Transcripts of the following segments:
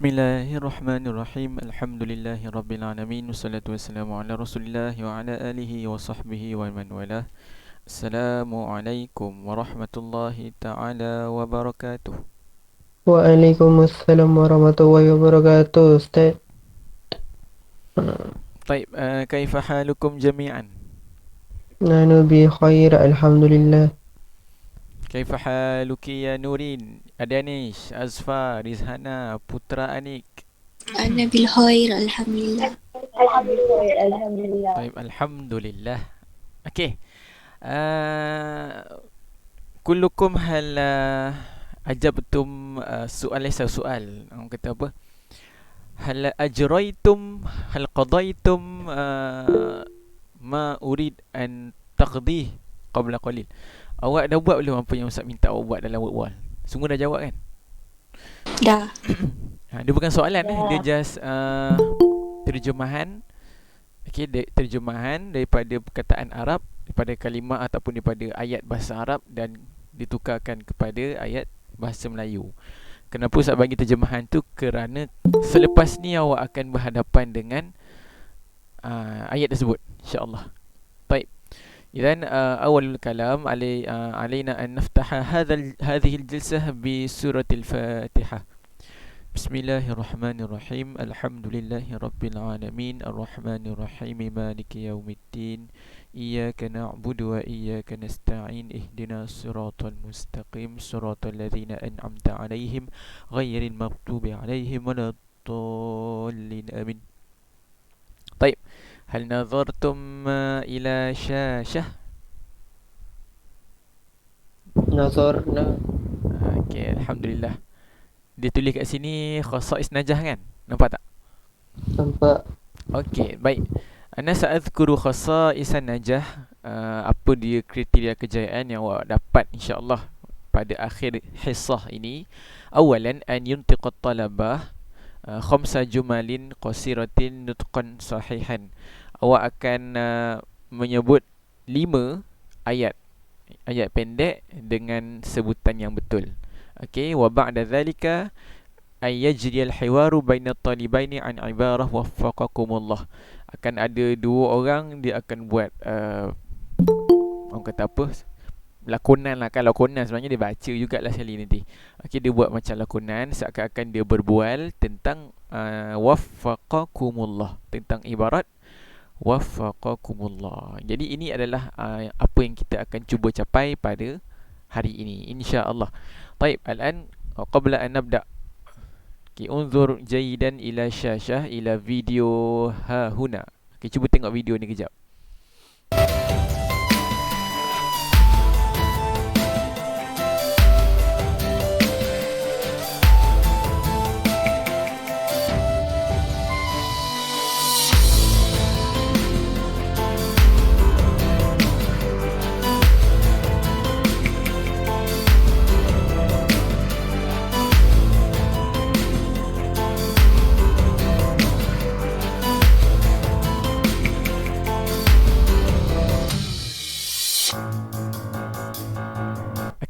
Bismillahirrahmanirrahim. Alhamdulillahirabbil wassalatu wassalamu ala Rasulillah wa ala alihi wa sahbihi wa man walah. Assalamualaikum warahmatullahi taala wabarakatuh. Waalaikumsalam warahmatullahi wabarakatuh, Ustaz. Baik, kaifa halukum jami'an? Nanu bi khair, alhamdulillah. Kaifa haluki ya Nurin, Adanish, Azfa, Rizhana, Putra Anik? Ana bil khair, alhamdulillah. Alhamdulillah, alhamdulillah. Baik, alhamdulillah. Okey. Uh, Kullukum hal ajabtum soal soal. Orang kata apa? Hal ajraitum, hal qadaitum ma urid an taqdih qabla qalil. Awak dah buat belum apa yang Ustaz minta awak buat dalam word wall? Semua dah jawab kan? Dah. Dia bukan soalan dia just terjemahan. Okey, terjemahan daripada perkataan Arab, daripada kalimah ataupun daripada ayat bahasa Arab dan ditukarkan kepada ayat bahasa Melayu. Kenapa Ustaz bagi terjemahan tu? Kerana selepas ni awak akan berhadapan dengan ayat tersebut, insya-Allah. Baik. Idan awal kalam alaina an naftaha hadhihi al-jalsah bi suratil Fatihah. Bismillahirrahmanirrahim. Alhamdulillahirabbil alamin arrahmanir rahim maliki yaumiddin. Iyyaka na'budu wa iyyaka nasta'in ihdinas siratal mustaqim siratal ladzina an'amta 'alaihim ghairil maghdubi 'alaihim waladdallin amin. Baik. Hal nazartum ila syashah? Nazarna. Okey, alhamdulillah. Dia tulis kat sini khasais najah kan? Nampak tak? Nampak. Okey, baik. Ana sa'adhkuru khasaisan najah. Apa dia kriteria kejayaan yang awak dapat insya-Allah pada akhir hissah ini. Awalan an yuntiqat talabah khamsa jumalin qasiratin nutqan sahihan. Awak akan menyebut 5 ayat pendek dengan sebutan yang betul. Okey, wa ba'da dhalika ay yajri al-hiwaru baina at-talibaini an ibarah waffaqakumullah. Akan ada dua orang, dia akan buat orang kata apa? Lakonan lah. Kan lakonan sebenarnya dia baca jugalah sekali nanti. Okey, dia buat macam lakonan seakan-akan dia berbual tentang waffaqakumullah, tentang ibarat waffaqakumullah. Jadi ini adalah apa yang kita akan cuba capai pada hari ini, insya-Allah. Baik, الآن قبل أن نبدأ انظر جيدا إلى شاشة إلى فيديو ها هنا. Cuba tengok video ni kejap.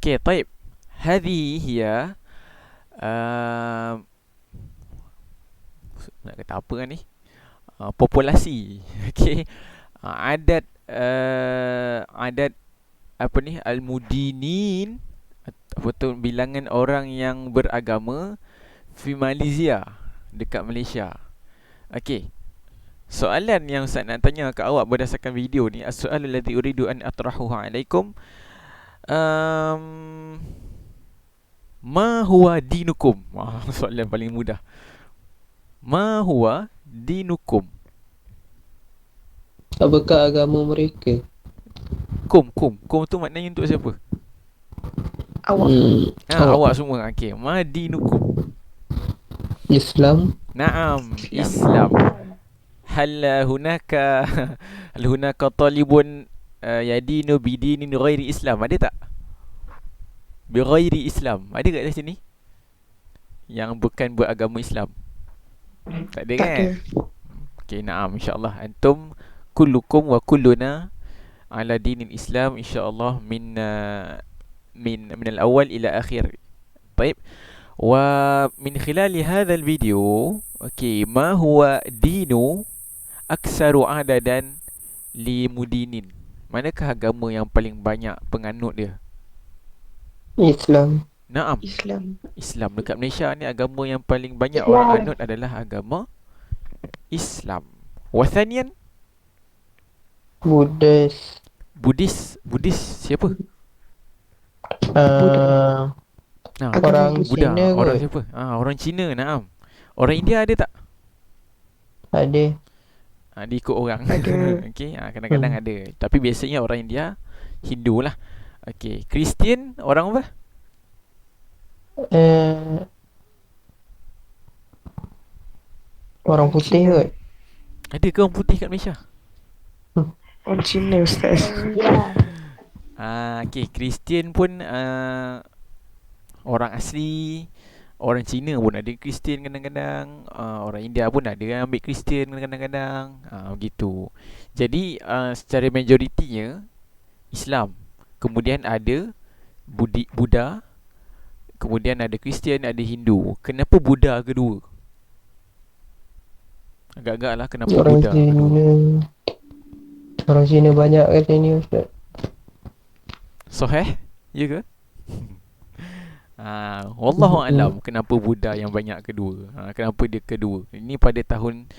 Okey, baik. Hadhi hiya nak kata apa kan ni? Populasi. Okey. Adat adat apa ni? Al-mudinin, atau bilangan orang yang beragama di Malaysia, dekat Malaysia. Okey. Soalan yang Ustaz nak tanya kat awak berdasarkan video ni, as-soalul ladzi uridu an atrahuhu alaikum. Ma huwa dinukum? Soalan paling mudah. Ma huwa dinukum? Apakah agama mereka? Kum tu maknanya untuk siapa? Awak. Awak semua. Okey, ma dinukum? Islam. Naam, Islam. Hal hunaka talibun yadinu bidinin ghairi Islam? Ada tak? Bi ghairi Islam. Ada kat sini? Yang bukan beragama Islam? Tak ada kan? Okey, naam, insya-Allah antum kullukum wa kulluna ala dinil Islam insya-Allah min al-awwal ila akhir. Baik. ومن خلال هذا الفيديو ما هو دين أكثر عددا لمدينين. Manakah agama yang paling banyak penganut dia? Islam. Naam, Islam. Islam. Dekat Malaysia ni agama yang paling banyak orang anut adalah agama Islam. Wathanian, Buddhis. Buddhis siapa? Orang Buddha. Cina ke? Orang siapa? Orang Cina, naam. Orang India ada tak? Ada. Dia ikut orang. Ada. Okey, kadang-kadang ada. Tapi biasanya orang India Hindu lah. Okey, Kristian orang apa? Orang putih kot. Ada ke orang putih kat Malaysia? Orang Cina, Ustaz. Okey, Kristian pun orang asli. Orang Cina pun ada Kristian kadang-kadang. Orang India pun ada yang ambil Kristian kadang-kadang. Begitu. Jadi secara majoritinya Islam. Kemudian ada Buddha. Kemudian ada Kristian, ada Hindu. Kenapa Buddha kedua? Agak-agak lah kenapa Orang Buddha Cina. kedua. Orang Cina banyak kat sini, Ustaz. Sahih? Ya ke? Wallahu alam kenapa Buddha yang banyak kedua. Kenapa dia kedua? Ini pada tahun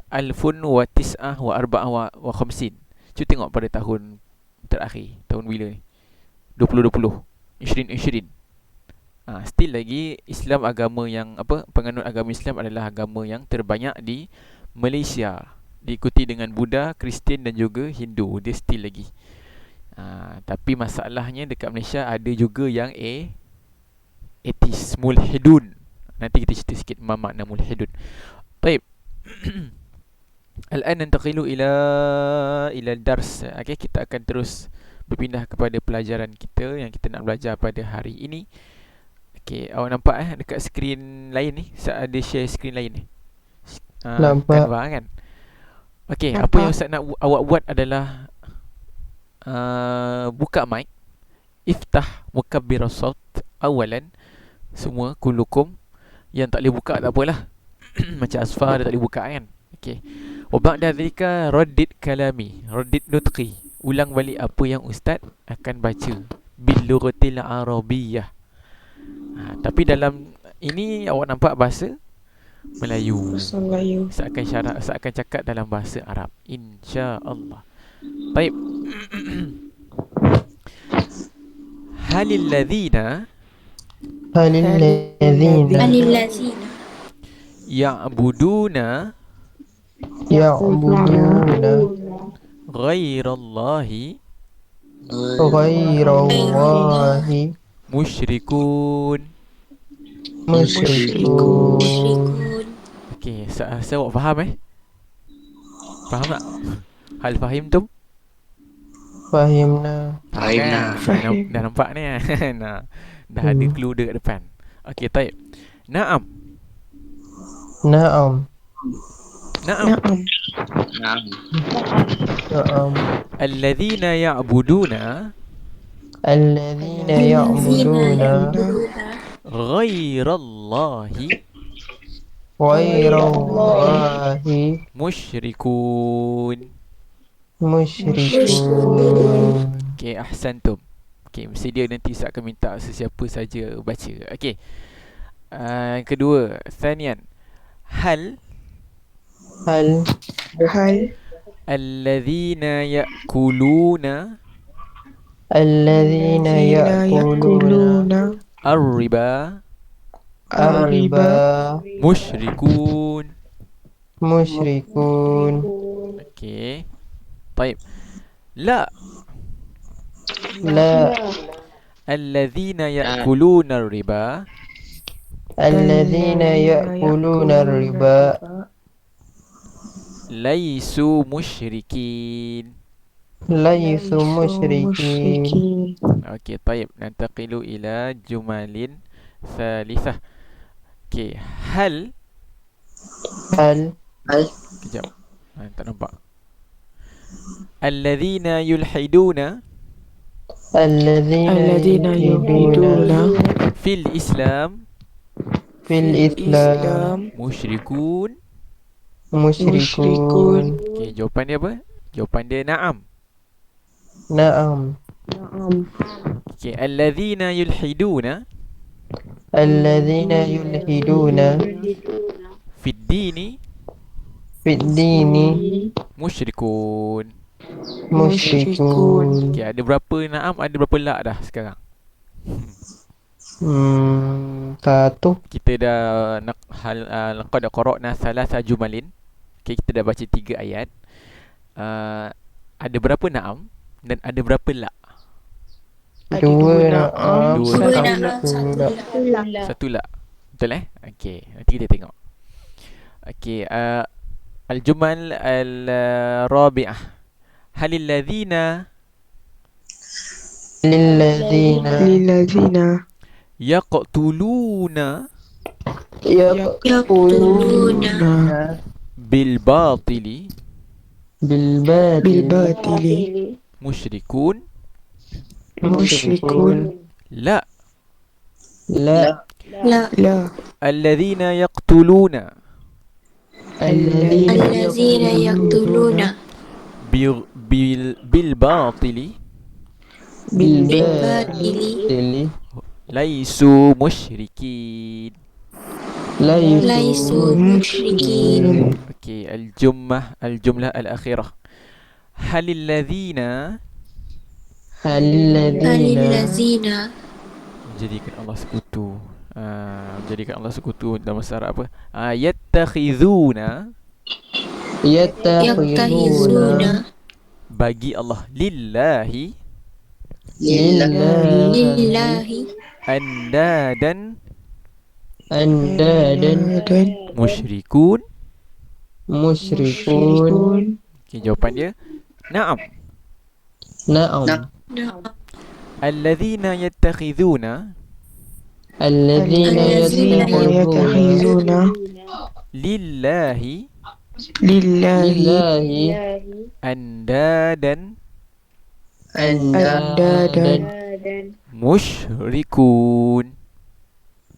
alfun wa tis'ah wa arba'ah wa khamsin. Cuba tengok pada tahun terakhir. Tahun bila ni? 2020. 2020. Still lagi Islam agama yang penganut agama Islam adalah agama yang terbanyak di Malaysia. Diikuti dengan Buddha, Kristian dan juga Hindu. Dia still lagi. Tapi masalahnya dekat Malaysia ada juga yang atheist, mulhidun. Nanti kita cerita sikit makna mulhidun. Baik. Al-an nantaqilu ila dars. Okey, kita akan terus berpindah kepada pelajaran kita yang kita nak belajar pada hari ini. Okey, awak nampak dekat skrin lain ni? Saya ada share skrin lain ni. Nampak. Canva kan? Okey, apa yang Ustaz nak awak buat adalah buka mic, iftah mukabbir as-saut awalan, semua kullukum. Yang tak boleh buka tak apalah. Macam Asfar dia tak boleh buka kan. Okey. Wa ba'da dzalika raddid kalami, raddid nutqi. Ulang balik apa yang ustaz akan baca bil lughatil arabiyyah. Tapi dalam ini awak nampak bahasa Melayu. Bahasa Melayu. Saya akan cakap dalam bahasa Arab, insya-Allah. Baik. Halil ladzina ya'buduna ghairallahi musyrikun. Okey, saya awak faham Faham tak? Hal fahim tu? Fahimna. Dah nampak ni dah ada clue dekat depan. Okey, baik. Naam. Alladzina ya'buduna ghairallahi musyrikun. Okey, ahsantum. Okey, mesti dia nanti saya akan minta sesiapa saja baca. Okey. Yang kedua, thanian. Hal alladzina ya'kuluna ar-riba musyrikun. Okey. Baik. La alladzina ya'kuluna ar-riba laisu musyrikin. Okey, baik. Nantaqilu ila jumalin thalithah. Okey, hal kejap. Tak nampak. Alladzina yulhiduna Fil Islam Fil Islam musyrikun. musyrikun. Okey, jawapan dia apa? Jawapan dia na'am. Naam. Okey, alladzina yulhiduna Alladzina yulhiduna fid dini fid dini musyrikun. musyrikun. Okey, ada berapa na'am, ada berapa la dah sekarang? Satu. Kita dah laqad qara'na thalatha jumalin. Okey, kita dah baca 3 ayat. Ada berapa na'am dan ada berapa la? Dua naam. Dua Satu la. Satu la. Betul Okey, nanti kita tengok. Okey, al-jumal al-rabi'ah. Halil ladzina Lilladzina yaqtuluna yaquluna bil batili bil batili musyrikun. musyrikun. La. La. Alladzina yaqtuluna Alladzina yaqtuluna bil batili bil batili laisu musyrikin. laisu musyrikin. Okey, al-jumlah al-akhirah. Halil ladzina Alladzina menjadikan Allah sekutu. Menjadikan Allah sekutu dalam bahasa Arab apa? Yattakhizuna yattakhizuna bagi Allah lillahi lillahi andadan andadan musyrikun. musyrikun. Okey, jawapan dia na'am. Naam. Alladzina yattakhizuna Alladzina yattakhizuna lillahi lillahi andadan andadan musyrikun.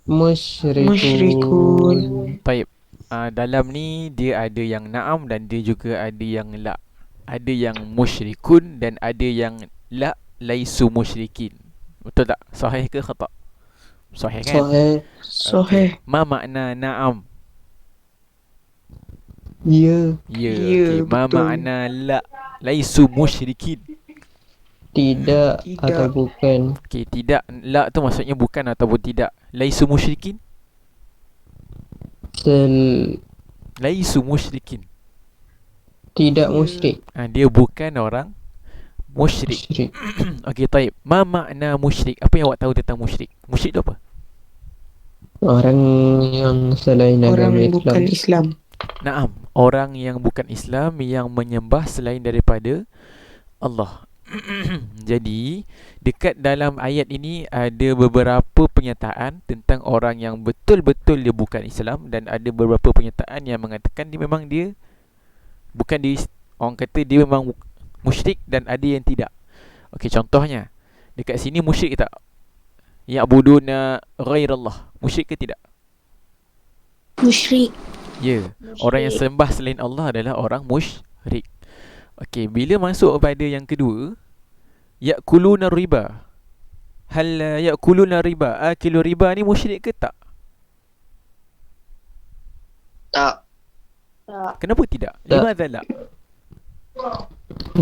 musyrikun. Baik. Dalam ni dia ada yang na'am dan dia juga ada yang la. Ada yang musyrikun dan ada yang la laisu musyrikin. Betul tak? Sahih ke khata'? Sahih kan? Sahih. Ma makna na'am? Ya. Ya. Ya, Okay. Ma betul. makna la laisu musyrikin? Tidak atau bukan. Okey, tidak. La tu maksudnya bukan ataupun tidak. Laisu musyrikin? Laisu musyrikin. Tidak musyrik. Dia bukan orang musyrik. Musyrik. Okey, taib. Ma makna musyrik? Apa yang awak tahu tentang musyrik? Musyrik tu apa? Orang yang selain Orang agama bukan Islam. Islam. Naam, orang yang bukan Islam yang menyembah selain daripada Allah. Jadi, dekat dalam ayat ini ada beberapa pernyataan tentang orang yang betul-betul dia bukan Islam dan ada beberapa pernyataan yang mengatakan dia bukan dia, orang kata dia memang musyrik dan ada yang tidak. Okey, contohnya dekat sini musyrik tak? Ya'buduna ghairallah. Musyrik ke tidak? Musyrik. Ya, orang yang sembah selain Allah adalah orang musyrik. Okey, bila masuk pada yang kedua, ya'kuluna riba. Hal ya'kuluna riba? Akilu riba ni musyrik ke tak? Tak. Kenapa tidak? Tak. Limadha la?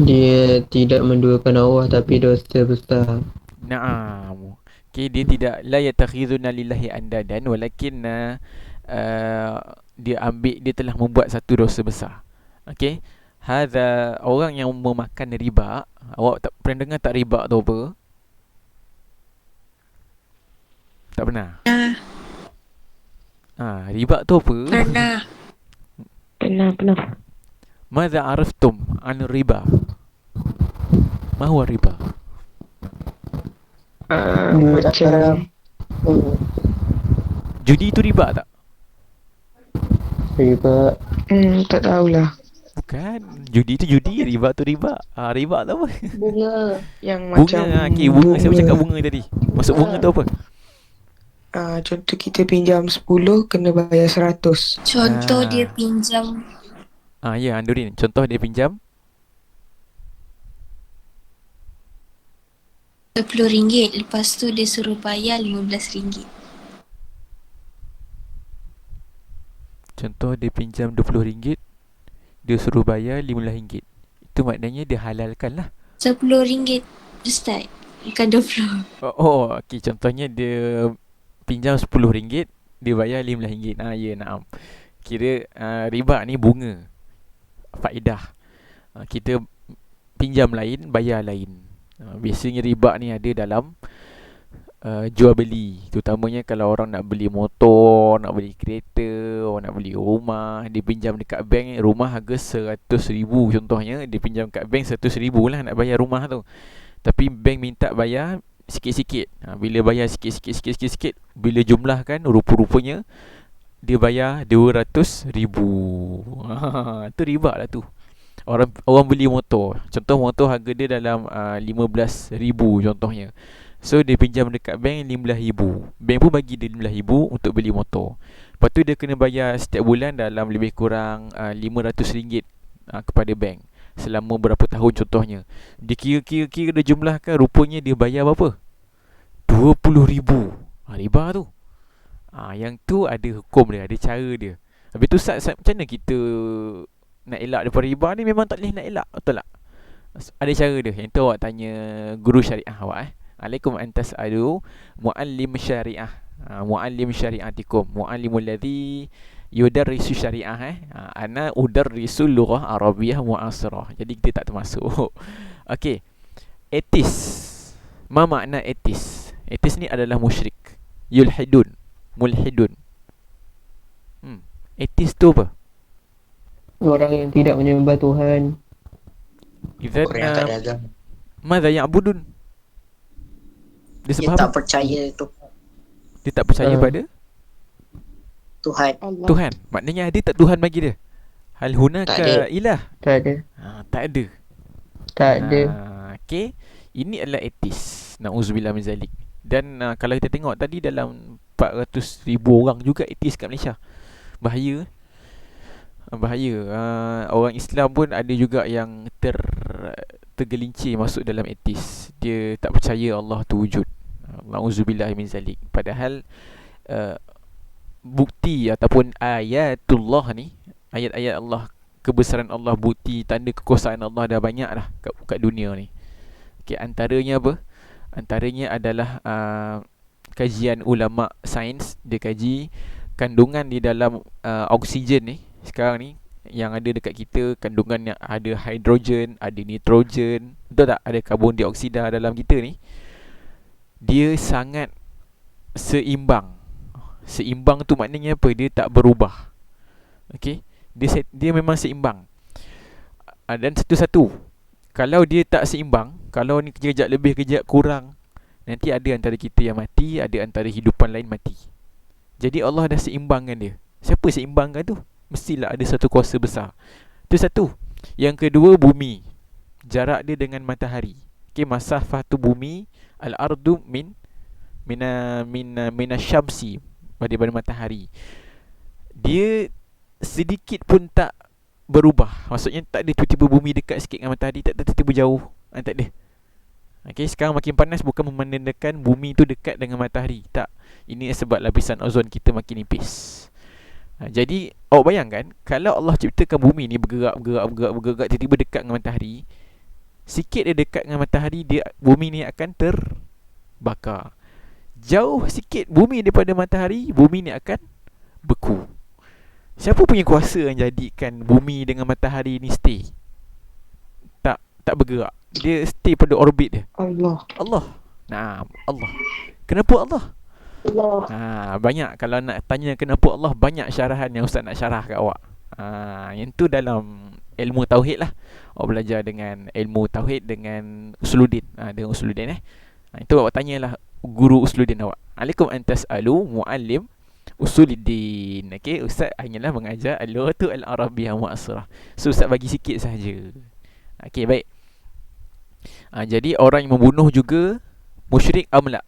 Dia tidak menduakan Allah tapi dosa besar. Naam. Okey, dia tidak la yatakhizuna lillahi andadan walakin dia telah membuat satu dosa besar. Okey. Hadza orang yang memakan riba. Awak tak pernah dengar tak riba tu apa? Tak pernah. Riba tu apa? Pernah. Madza araftum an riba? Ma huwa riba? Macam Judi tu riba tak? Riba. tak tahulah. Bukan. Judi tu judi, riba tu riba. Riba tu apa? Bunga. Yang Bunga. macam Okey, bunga. Saya cakap bunga tadi. Maksud bunga tu apa? Contoh kita pinjam 10 kena bayar 100. Contoh dia Ah. pinjam Ya, Andurin. Contoh dia pinjam RM10, lepas tu dia suruh bayar RM15. Contoh dia pinjam RM20, dia suruh bayar RM15. Itu maknanya dia halalkan lah. RM10 Ustaz, bukan 20. Okey. Contohnya dia pinjam RM10, dia bayar RM15. Ya, naam. Kira riba ni bunga, faedah. Kita pinjam lain, bayar lain. Biasanya riba ni ada dalam jual beli. Terutamanya kalau orang nak beli motor, nak beli kereta, orang nak beli rumah, dia pinjam dekat bank. Rumah harga RM100,000 contohnya, dia pinjam kat bank RM100,000 lah nak bayar rumah tu. Tapi bank minta bayar sikit-sikit. Bila bayar sikit-sikit, bila jumlahkan, rupa-rupanya dia bayar RM200,000. Tu riba lah tu. Orang beli motor. Contoh motor harga dia dalam RM15,000 contohnya. So dia pinjam dekat bank RM15,000. Bank pun bagi dia RM15,000 untuk beli motor. Lepas tu dia kena bayar setiap bulan dalam lebih kurang RM500 kepada bank selama berapa tahun contohnya. Dia kira dia jumlahkan, rupanya dia bayar berapa? RM20,000. Riba tu. Yang tu ada hukum dia, ada cara dia. Habis tu Ustaz, macam mana kita nak elak daripada riba ni? Memang tak boleh nak elak, betul tak? Ada cara dia. Yang tu awak tanya guru syariah awak. Alaikum antas adu muallim syariah. Muallim syariatikum. Muallimul ladzi yudarrisu syariah. Ana udarrisul lughah arabiyyah mu'asirah. Jadi kita tak termasuk. Okey. Etis. Ma makna etis? Etis ni adalah musyrik. Yulhidun. Mulhidun. Etis tu apa? Orang yang tidak menyembah Tuhan. Idzan Orang yang tak ada agama. madza ya'budun? Dia Dia sebab tak apa? percaya tu Dia tak percaya pada Tuhan. Allah. Tuhan. Maknanya ada tak Tuhan bagi dia? Hal Tak ada. hunaka ilah? Tak ada. Tak ada. Tak ada. Okey. Ini adalah etis. Nauzubillah min zalik. Dan kalau kita tengok tadi, dalam 400,000 orang juga etis kat Malaysia. Bahaya. Orang Islam pun ada juga yang tergelincir masuk dalam etis. Dia tak percaya Allah tu wujud. Nauzubillah min zalik. Padahal bukti ataupun ayatullah ni, ayat-ayat Allah, kebesaran Allah, bukti tanda kekuasaan Allah dah banyak dah kat dunia ni. Okey, antaranya apa? Antaranya adalah kajian ulama sains. Dia kaji kandungan di dalam oksigen ni sekarang ni yang ada dekat kita. Kandungan yang ada hidrogen, ada nitrogen, betul tak? Ada karbon dioksida dalam kita ni. Dia sangat seimbang. Seimbang tu maknanya apa? Dia tak berubah. Okey, dia memang seimbang. Dan satu-satu, kalau dia tak seimbang, kalau ni kejap lebih kejap kurang, nanti ada antara kita yang mati, ada antara hidupan lain mati. Jadi Allah dah seimbangkan dia. Siapa seimbangkan tu? Mestilah ada satu kuasa besar. Itu satu. Yang kedua, bumi, jarak dia dengan matahari. Okey, masafah tu bumi, al-ardu mina syamsi, daripada matahari. Dia sedikit pun tak berubah. Maksudnya tak ada tiba-tiba bumi dekat sikit dengan matahari, tak tiba-tiba jauh. Tak ada. Okey, sekarang makin panas bukan memandangkan bumi tu dekat dengan matahari. Tak. Ini sebab lapisan ozon kita makin nipis. Jadi awak bayangkan, kalau Allah ciptakan bumi ni bergerak, tiba-tiba dekat dengan matahari, sikit dia dekat dengan matahari, bumi ni akan terbakar. Jauh sikit bumi daripada matahari, bumi ni akan beku. Siapa punya kuasa yang jadikan bumi dengan matahari ni stay? Tak bergerak. Dia stay pada orbit dia. Allah. Nah, Allah. Kenapa Allah? Banyak. Kalau nak tanya kenapa Allah, banyak syarahan yang Ustaz nak syarah kat awak. Yang tu dalam ilmu tauhid lah. Awak belajar dengan ilmu tauhid dengan usuluddin. Dengan usuluddin itu awak tanyalah guru usuluddin awak. Alaikum antas alu muallim usuluddin. Okey, Ustaz hanyalah mengajar al-lughatul arabiyyah mu'asirah. So Ustaz bagi sikit saja. Okey, baik. Jadi orang yang membunuh juga musyrik amla.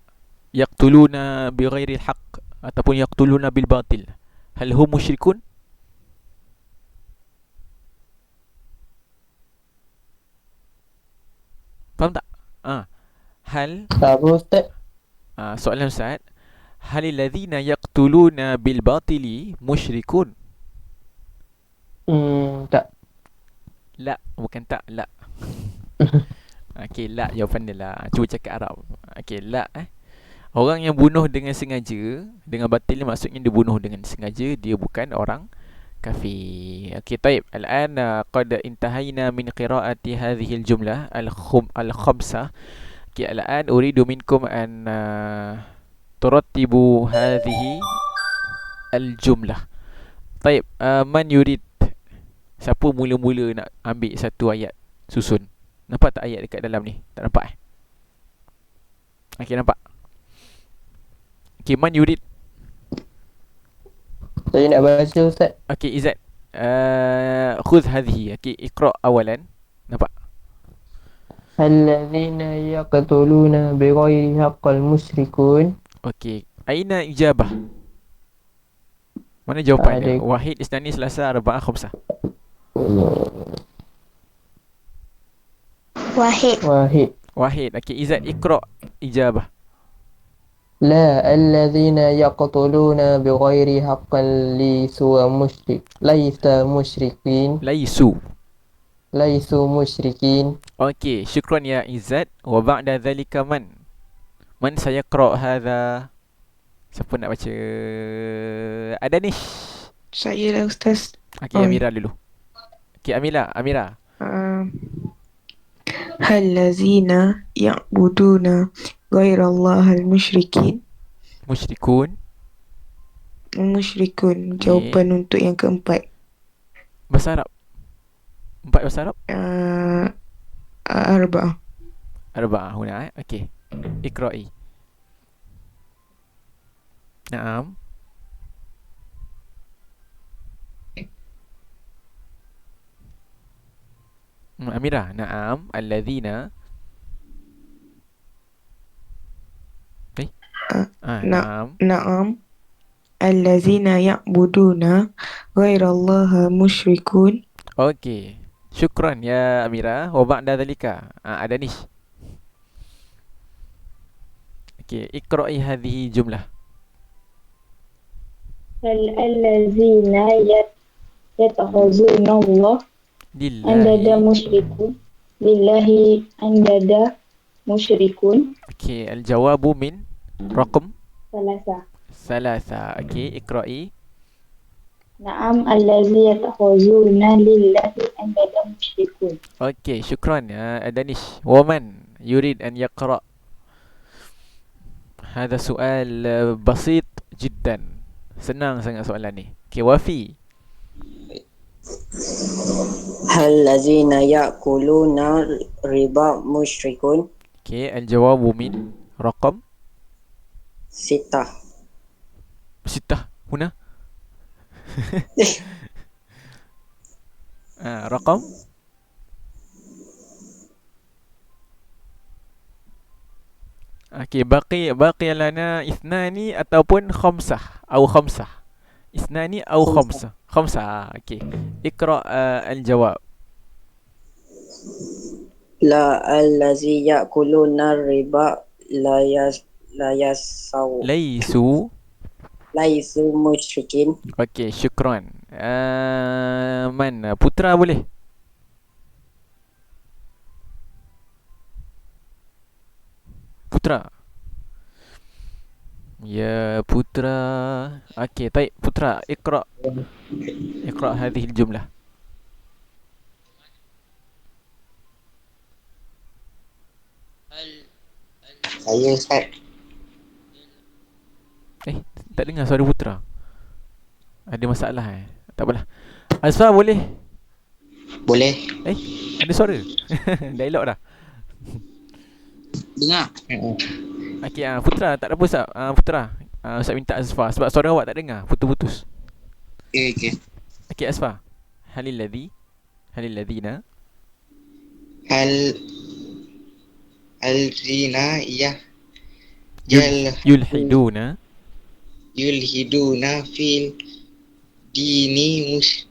yaqtuluna bighairi al-haqq ataupun yaqtuluna bil batil, hal hum musyrikun? Faham tak? Hal Apa Ustaz? soalan Ustaz, halil ladzina yaqtuluna bil batili musyrikun? Tak. La, bukan tak, la. Okey, la jawapan dia lah. Cuba cakap Arab. Okey, la orang yang bunuh dengan sengaja, dengan batil ni maksudnya dia bunuh dengan sengaja, dia bukan orang kafir. Okey, taib. Al-an qad intahayna min qiraati hadhihi al-jumlah al-khamsah. Okey, al-an uridu minkum an turattibu hadhihi al-jumlah. Taib, man yurid? Siapa mula-mula nak ambil satu ayat susun? Nampak tak ayat dekat dalam ni? Tak nampak Okey, nampak? Okey, man yurid? Saya nak baca Ustaz. Okey, Izzat, khudh hadhihi. Okey, iqra awalan. Nampak? Alladzina yaqtuluna bighairi haqqil musyrikun. Okey, aina ijabah? Mana jawapan dia? Ada. Wahid, isnani, selasa, arba'ah, khamsah. Wahid. Wahid. Okey, Izzat, iqra ijabah. La alladzina yaqtuluna bighairi haqqin laysa musyrikin. Laysu musyrikin. Okey, syukran ya Izzat. Wa ba'da dhalika man? Man sayaqra hadha? Siapa nak baca? Adanish. Saya lah Ustaz. Okey, Amira dulu. Okey, Amira. Hallazina ya'buduna ghairallahal musyrikin. Musyrikun. Jawapan untuk yang keempat. Bahasa Arab. 4 bahasa Arab. Arba'ah huna. Okey. Iqra'i. Naam. Amira, naam. Alladzina. Naam. Na'am. Allazina ya'buduna ghairallaha musyrikun. Okey. Syukran ya Amira. Wa ba'da dhalika. Adanish. Okey, iqra'i hadhihi jumlah. Allazina yatakhazuna Allah andada musyrikun. Lillahi andada musyrikun. Okey, al-jawabu min raqam salasa. Okey, iqra'i. Na'am, allazi yatakhazuna lillahi andada musyrikun. Okey, syukran ya Danish. Waman yurid an yaqra? Hada soal basit jiddan. Senang sangat soalan ni. Okey, Wafi. Hal lazina ya'kuluna riba musyrikun. Okey, al-jawabu min raqam Sitah. huna. Raqam okey, baqi lana ithnani ataupun khamsah atau khamsah. Ithnani atau khamsah. Okey, iqra al-jawab. La allazi ya'kuluna riba laisu musyrikin. Okey, syukran. Man Putra boleh? Putra. Ya, Putra. Okey, baik Putra, iqra hadhihi al-jumlah. Saya Ustaz. Tak dengar suara Putra. Ada masalah Tak apalah. Asfar boleh? Boleh. Ada suara. Dialog dah. Dengar. Okey, Putra, tak ada apa Ustaz. Putra, Ustaz minta Asfar sebab suara awak tak dengar, putus-putus. Okey. Okey, Asfar. Halil ladzina Al-zina Yulhiduna. Yulhiduna dini mus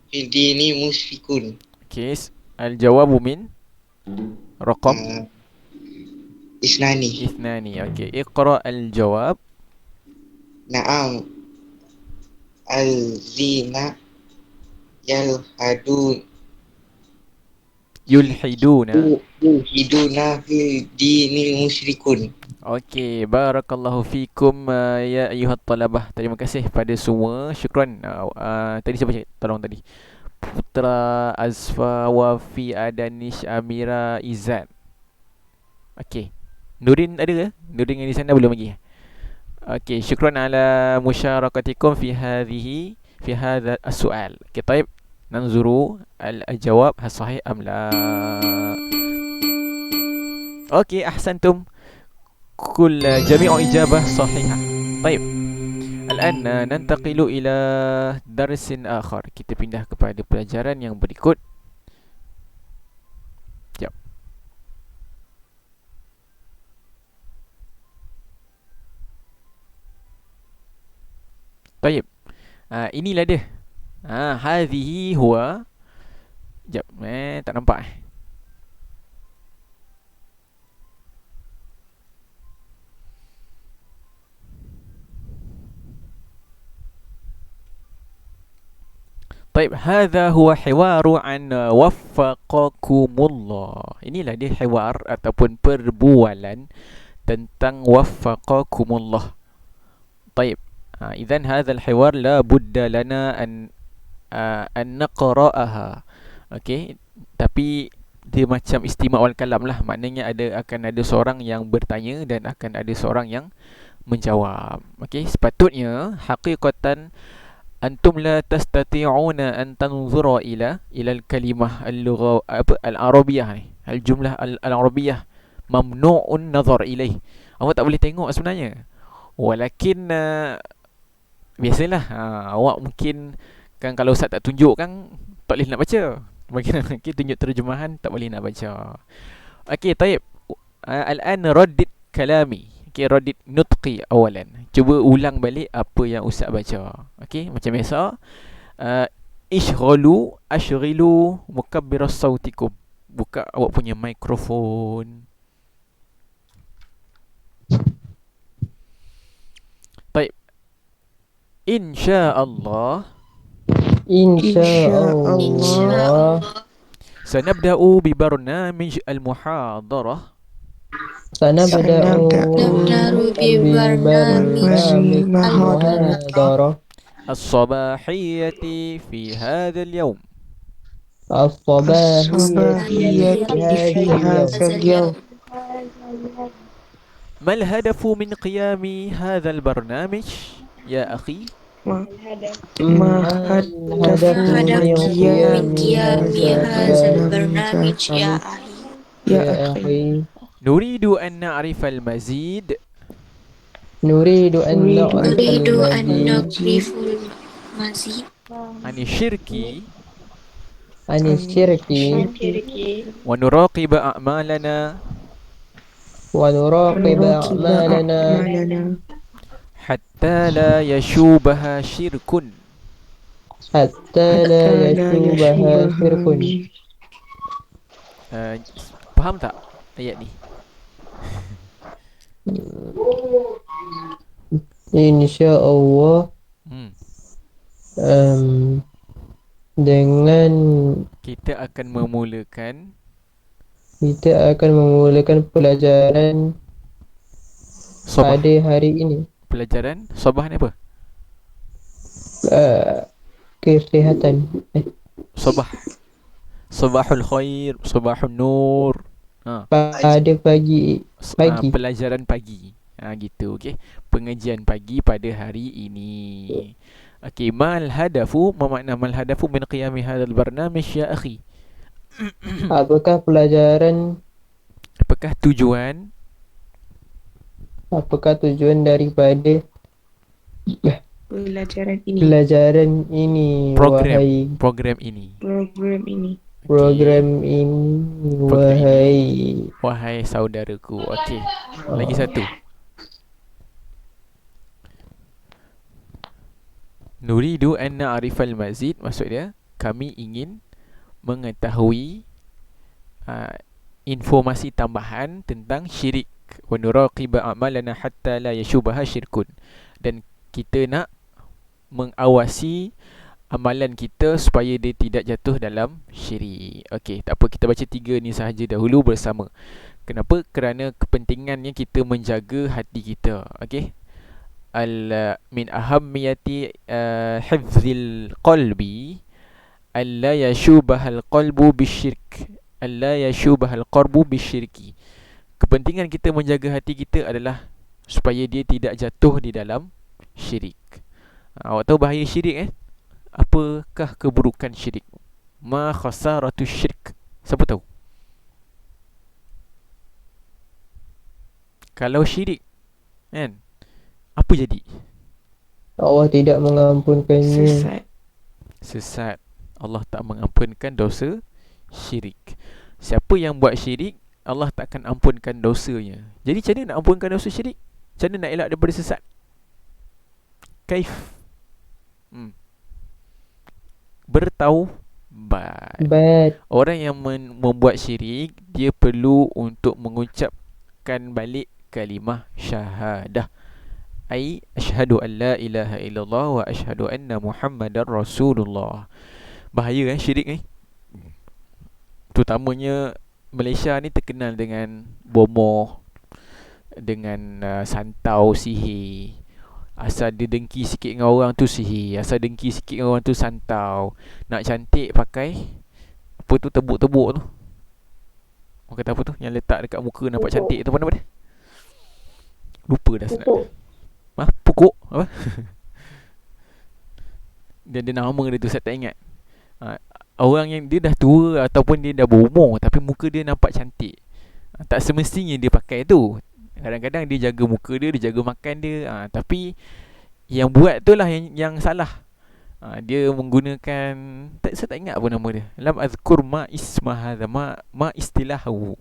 fil dini musfikun. Okay, al-jawabu min raqam Isnani. ithnani. Okay, iqra al-jawab. Naam. Al-zina yalhadun yulhiduna fil dini musyrikun. Okey, barakallahu fikum ya ayuhat talabah. Terima kasih pada semua. Syukran. Tadi siapa cakap? Tolong tadi. Putra, Azfa, Wafi, Adanish, Amira, Izzat. Okey. Nurin ada ke? Nurin yang di sana belum lagi. Okey, syukran ala musyarakatikum fi hadha as-su'al. Okey, طيب. ننظر الجواب هل صحيح أم لا. أوكي أحسنتم جميع إجابة صحيحة. طيب الآن ننتقل إلى درس آخر. Kita pindah kepada pelajaran yang berikut. Jap. طيب inilah dia. Hadhihi huwa. Jap, tak nampak طيب هذا هو حوار عن وفقكم الله. Inilah dia hiwar ataupun perbualan tentang وفقكم الله. طيب إذن هذا الحوار لا بد لنا أن نقرأها. Okey, tapi dia macam istima' wal kalam lah. Maknanya akan ada seorang yang bertanya dan akan ada seorang yang menjawab. Okey, sepatutnya haqiqatan antum la tastati'una an tanzura ila al-kalimah al-lugha al-arabiyyah ni. Al-jumlah al-arabiyyah mamnu'un nazar ilaih. Awak tak boleh tengok sebenarnya. Walakin biasalah awak mungkin kan kalau ustaz tak tunjuk kan tak boleh nak baca. Bagaimana okay, tunjuk terjemahan tak boleh nak baca. Okey, طيب. Al-an raddid kalami. Okey, raddid nutqi awalan. Cuba ulang balik apa yang ustaz baca. Okey, macam biasa. Ashghilu mukabbir sautikum. Buka awak punya mikrofon. طيب. InsyaAllah سنبدأ ببرنامج المحاضرة. سنبدأ ببرنامج المحاضرة الصباحية في هذا اليوم. الصباحية في هذا اليوم. ما الهدف من قيام هذا البرنامج يا أخي؟ ما الهدف من قيام هذا البرنامج يا أخي؟ نريد أن نعرف المزيد. نريد أن نعرف المزيد عن الشرك ونراقب أعمالنا حتى لا يشوبها شرك. Faham tak ayat ni? InsyaAllah dengan kita akan memulakan pelajaran Sabah. pada hari ini. Pelajaran Sabah ni apa? Kesihatan. Sabah. Sabahul khair, Sabahul nur. Pada pagi. Pelajaran pagi. Gitu, okey. Pengajian pagi pada hari ini. Okey, mal hadafu, makna mal hadafu min qiyami hadzal barnamij ya akhi? Apakah tujuan daripada pelajaran ini? Program ini. Wahai saudaraku. Okey. Lagi satu. Nuridu an na'rifal mazid, maksud dia kami ingin mengetahui informasi tambahan tentang syirik. Wa nuraqiba a'malana hatta la yashubaha syirkun, dan kita nak mengawasi amalan kita supaya dia tidak jatuh dalam syirik. Okey, tak apa, kita baca 3 ni sahaja dahulu bersama. Kenapa? Kerana kepentingannya kita menjaga hati kita. Okey. Min ahammiyati hifzil qalbi alla yashubahal qalbu bisyirk, alla yashubahal qalbu bisyirki. Kepentingan kita menjaga hati kita adalah supaya dia tidak jatuh di dalam syirik. Awak tahu bahaya syirik Apakah keburukan syirik? Ma khasaratu syirk? Siapa tahu? Kalau syirik kan, apa jadi? Allah tidak mengampunkannya. Sesat. Allah tak mengampunkan dosa syirik. Siapa yang buat syirik, Allah takkan ampunkan dosanya. Jadi macam mana nak ampunkan dosa syirik? Macam mana nak elak daripada sesat? Kaif? Bertaubat. Orang yang membuat syirik, dia perlu untuk mengucapkan balik kalimah syahadah. Ai asyhadu an la ilaha illallah wa asyhadu anna Muhammadar Rasulullah. Bahaya syirik Terutamanya Malaysia ni terkenal dengan bomoh, dengan santau, sihir. Asal dia dengki sikit dengan orang tu sihir, asal dengki sikit dengan orang tu santau. Nak cantik pakai apa tu, tebuk-tebuk tu. Orang kata apa tu, yang letak dekat muka nampak cantik tu, apa nama dia? Lupa dah sebenarnya. Pokok apa? Dia ada nama dia tu, saya tak ingat. Orang yang dia dah tua ataupun dia dah berumur tapi muka dia nampak cantik, tak semestinya dia pakai tu. Kadang-kadang dia jaga muka dia, dia jaga makan dia, tapi yang buat tu lah yang salah. Dia menggunakan, saya tak ingat apa nama dia. Lam azkur ma isma hadha, ma istilahu.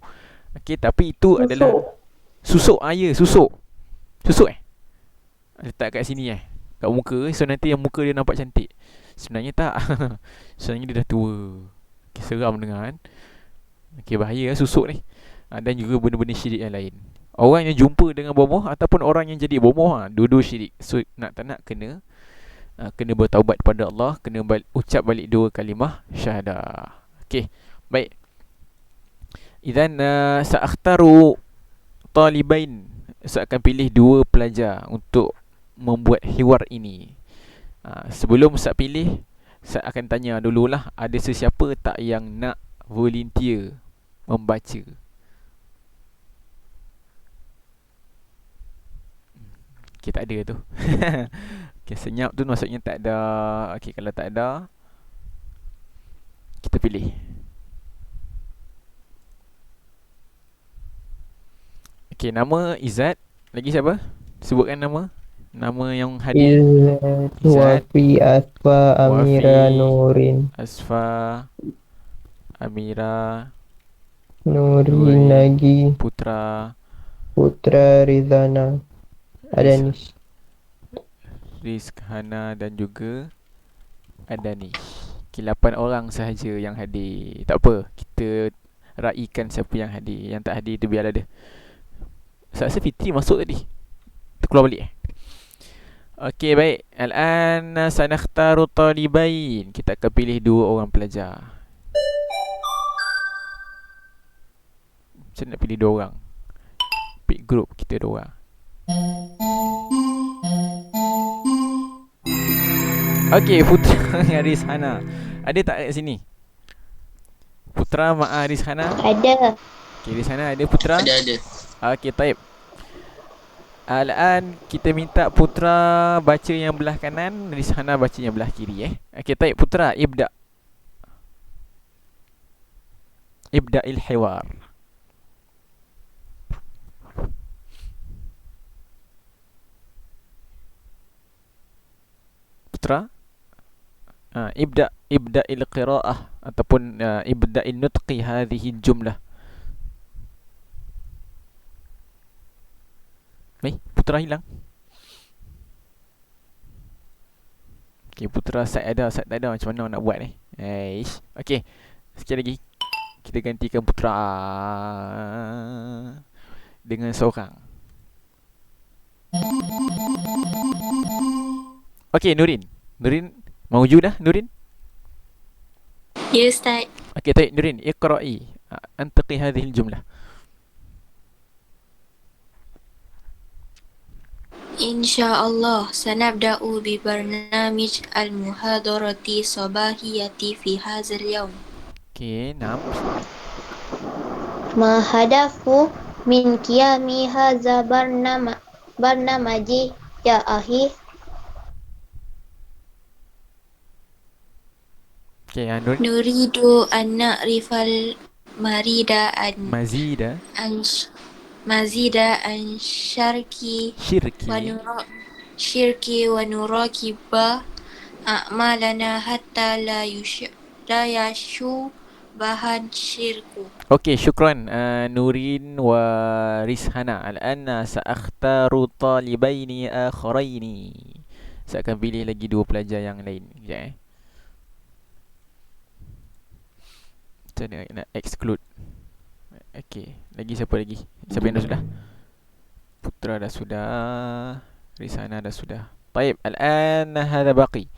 Okey, tapi itu adalah susuk. Ya, susuk. Susuk letak kat sini kat muka, so nanti yang muka dia nampak cantik. Sebenarnya tak. Sebenarnya dia dah tua. Okay, seram dengar kan. Okay, bahaya susuk ni. Dan juga benda-benda syirik yang lain. Orang yang jumpa dengan bomoh ataupun orang yang jadi bomoh, dua-dua syirik. So nak tak nak kena bertaubat kepada Allah, kena ucap balik 2 kalimah syahadah. Okay, baik. Idzan sa'akhtaru talibain, saya akan pilih 2 pelajar untuk membuat hiwar ini. Sebelum saya pilih, saya akan tanya dululah, ada sesiapa tak yang nak volunteer membaca? Okay, tak ada tu. Okay, senyap tu maksudnya tak ada. Okay, kalau tak ada, kita pilih. Okay, nama Izzat. Lagi siapa? Sebutkan nama. Nama yang hadir. Izzat, Wafi, Asfa, Amira, Nurin. Asfa, Amira, Nurin lagi. Putra, Rizana, Adanis, Rizkhana dan juga Adanis. 8 orang sahaja yang hadir. Tak apa, kita raikan siapa yang hadir. Yang tak hadir tu biarlah dia. Saya rasa Fitri masuk tadi. Terkeluar balik Okey, baik. Al-an sanakhtaru talibain. Kita akan pilih 2 orang pelajar. Macam nak pilih 2 orang? Pick group kita 2 orang. Okey, Putra dengan Rizhana. Ada tak kat sini? Putra ma'a Rizhana? Ada. Okey, Rizhana ada, Putra? Ada. Okey, taib. Al-an kita minta Putra baca yang belah kanan, Rizhana baca yang belah kiri Okey, taib. Putra, ibda'il hiwar. Putra, ibda'il qira'ah ataupun ibda'il nutqi hadhihi jumlah. Putra hilang. Okay, Putra Sa'id ada, Sa'id tak ada. Macam mana nak buat ni? Okay, sekali lagi kita gantikan Putra dengan seorang. Okay, Nurin mawujud dah, Nurin? Ya Ustaz. Okay, baik Nurin, iqra'i antaqi hadhihi al-jumlah. Insyaallah sanabda'u bi barnamij al-muhadarati sabahiyati fi hadzal yaum. Okay, nam. ما هدف من قيام هذا برنامج يا أخي؟ Okay, Nurin. Nuridu an na'rifal marida an Mazida mazida an syirki wa nurakiba a'malana hatta la yashu bahan syirku. Okay, syukran Nurin wa Rishana. Al-ana sa'akhtaru talibaini akharaini. Saya akan pilih lagi dua pelajar yang lain. Sekejap Kita nak exclude. Okay, lagi siapa lagi? Siapa yang dah sudah? Putra dah sudah, Rishana dah sudah. Taib, al-an hadha baqi.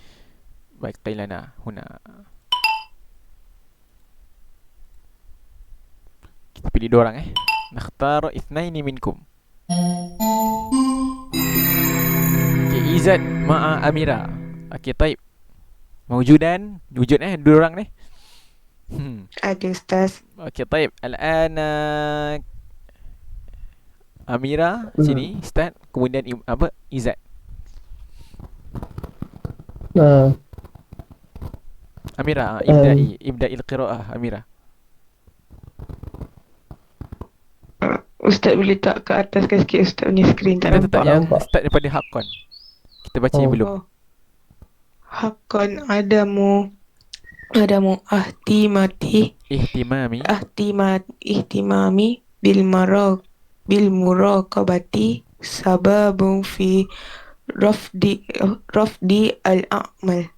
Baqi lana huna. Kita pilih dua orang Nakhtar ithnaini minkum. Okay, Izzat ma'a Amira. Okay, taib. Wujud dua orang ni. Ada Ustaz. Okay, taib. Al-ana Amira sini start, kemudian Izzat. Amira, ibda'il qira'ah Amira. Ustaz boleh tak ke atas sikit Ustaz ni skrin tak Kita tetap nampak. yang start daripada Haqqan. Kita baca yang belum. Haqqan adamu ahtimati ihtimami bil muraqabati sababun fi rafdi al-a'mal.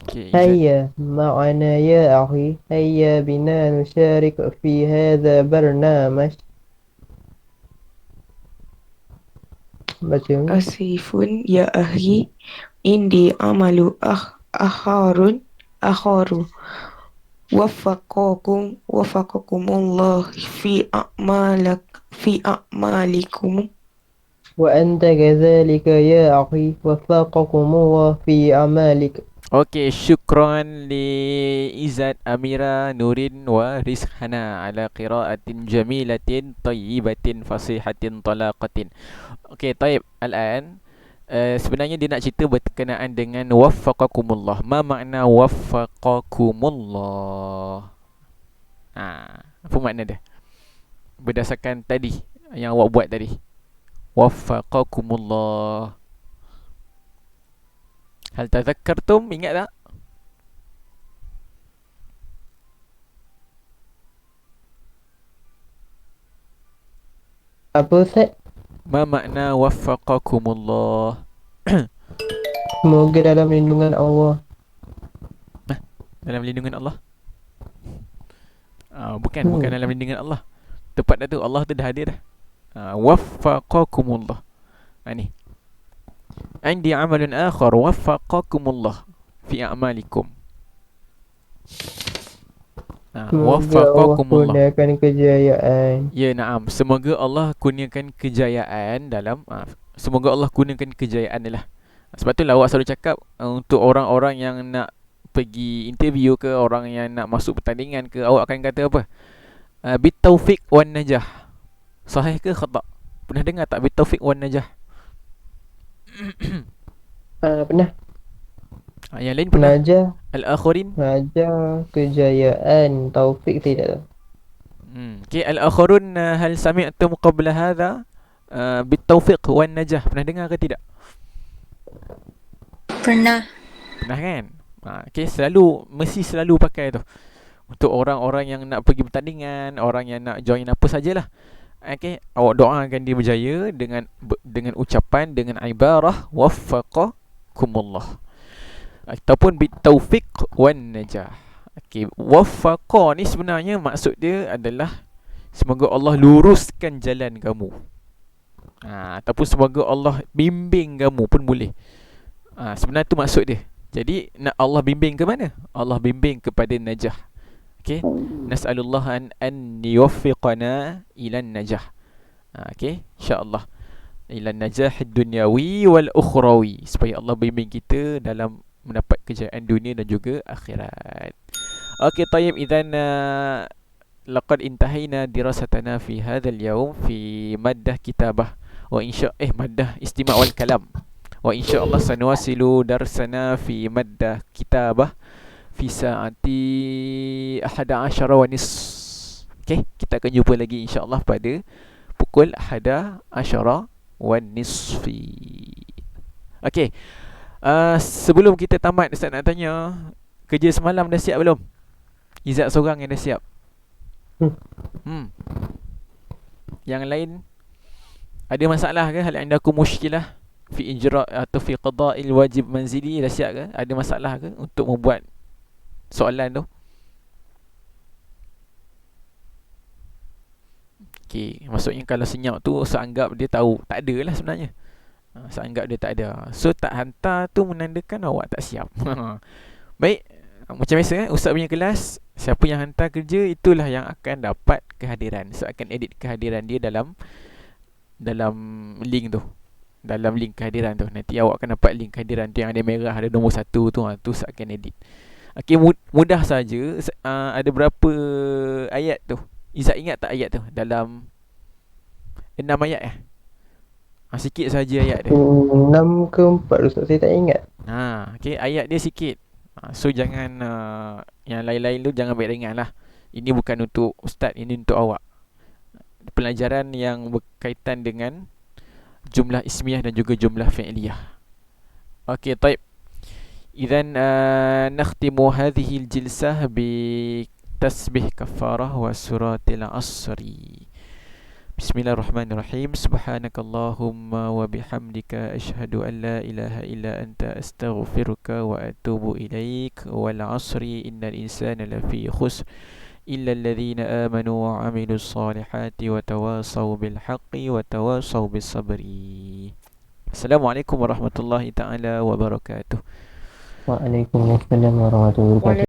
هيا معنا يا أخي، هيا بنا نشارك في هذا برنامج. Baca. Asifun ya akhi, indi amalu akharu wafaqakumullah fi a'malikum. وأنت كذلك يا أخي، وفقكم الله في أعمالك. Okay, syukran li Izzat, Amira, Nurin wa Rishana ala qira'atin jamilatin tayyibatin fasihatin talaqatin. Okay, taib. Al-an sebenarnya dia nak cerita berkenaan dengan waffaqakumullah. Ma makna waffaqakumullah? Apa makna dia? Berdasarkan tadi yang awak buat tadi. Waffaqakumullah. Hal tazakkartum, ingat tak? Apa Ustaz? Ma makna waffaqakumullah? Semoga dalam lindungan Allah. Dalam lindungan Allah? Bukan dalam lindungan Allah. Tepat dah tu, Allah tu dah hadir dah. Waffaqakumullah. Ni. Indi amalun akhar waffaqakumullah fi a'malikum. Waffaqakumullah. Allah kurniakan kejayaan. Ya, na'am. Semoga Allah kurniakan kejayaan dalam semoga Allah kurniakan kejayaan lah. Sebab tu lah awak selalu cakap untuk orang-orang yang nak pergi interview ke, orang yang nak masuk pertandingan ke, awak akan kata apa? Bitaufiq wan najah. Sahih ke khata'? Pernah dengar tak bitaufiq wan najah? Pernah. Yang lain pernah? Najah. Al-akhirin? Najah, kejayaan, taufik tidak. Okay, al-akhirun hal sami'tum qabla hadha bitaufiq wan najah. Pernah dengar ke tidak? Pernah. Pernah kan? Okay, mesti selalu pakai tu untuk orang-orang yang nak pergi pertandingan, orang yang nak join apa sajalah. Okay, awak doakan dia berjaya dengan ucapan, dengan ibarah waffaqakumullah. wafaqakumullah ataupun bitaufiq wan najah. Okey, wafaqa ni sebenarnya maksud dia adalah semoga Allah luruskan jalan kamu. Ataupun semoga Allah bimbing kamu pun boleh. Sebenarnya tu maksud dia. Jadi nak Allah bimbing ke mana? Allah bimbing kepada najah. Okey, nas'alullah an yuwaffiqana ila najah. Okey, insya-Allah ila najah dunyawi wal ukhrawi, supaya Allah bimbing kita dalam mendapat kejayaan dunia dan juga akhirat. Okey, tayyib, idzan laqad intahayna dirasatana fi hadzal yawm fi maddah kitabah wa maddah istima' wal kalam. Wa insyaallah sanuwasilu darsana fi maddah kitabah fi saati 11 wa nis. Okey, kita akan jumpa lagi insyaallah pada pukul 11 wa nisfi. Okey. Sebelum kita tamat, Ustaz nak tanya, kerja semalam dah siap belum? Izzat seorang yang dah siap. Yang lain ada masalah ke? Hal indakum mushkilah fi ijra' atau fi qada'il wajib manzili, dah siap ke? Ada masalah ke untuk membuat soalan tu? Okey, maksudnya kalau senyap tu seanggap dia tahu. Tak ada lah sebenarnya. Seanggap dia tak ada. So tak hantar tu menandakan awak tak siap. Baik, macam biasa Ustaz punya kelas, siapa yang hantar kerja itulah yang akan dapat kehadiran. So akan edit kehadiran dia dalam link tu. Dalam link kehadiran tu. Nanti awak akan dapat link kehadiran tu yang ada merah, ada nombor 1 tu. Tu Ustaz akan edit. Okey, mudah saja. Ada berapa ayat tu? Izzat ingat tak ayat tu? Dalam 6 ayat sikit saja ayat dia. 6 ke 4 Ustaz, saya tak ingat. Okey, ayat dia sikit. So jangan yang lain-lain tu jangan ambil ringan lah. Ini bukan untuk ustaz, ini untuk awak. Pelajaran yang berkaitan dengan jumlah ismiyah dan juga jumlah fi'liyah. Okey, taib. Idzan nakhtimu hadhihi al-jilsah bi tasbih kafarah wa suratil asri. Bismillahirrahmanirrahim. Subhanakallahumma wa bihamdika asyhadu an la ilaha illa anta astaghfiruka wa atubu ilaik. Wal 'asri innal insana lafi khusr illa alladhina amanu wa 'amilus solihati wa tawasaw bil haqqi wa tawasaw bis sabri. Assalamualaikum warahmatullahi taala wabarakatuh. Waalaikumsalam warahmatullahi wabarakatuh.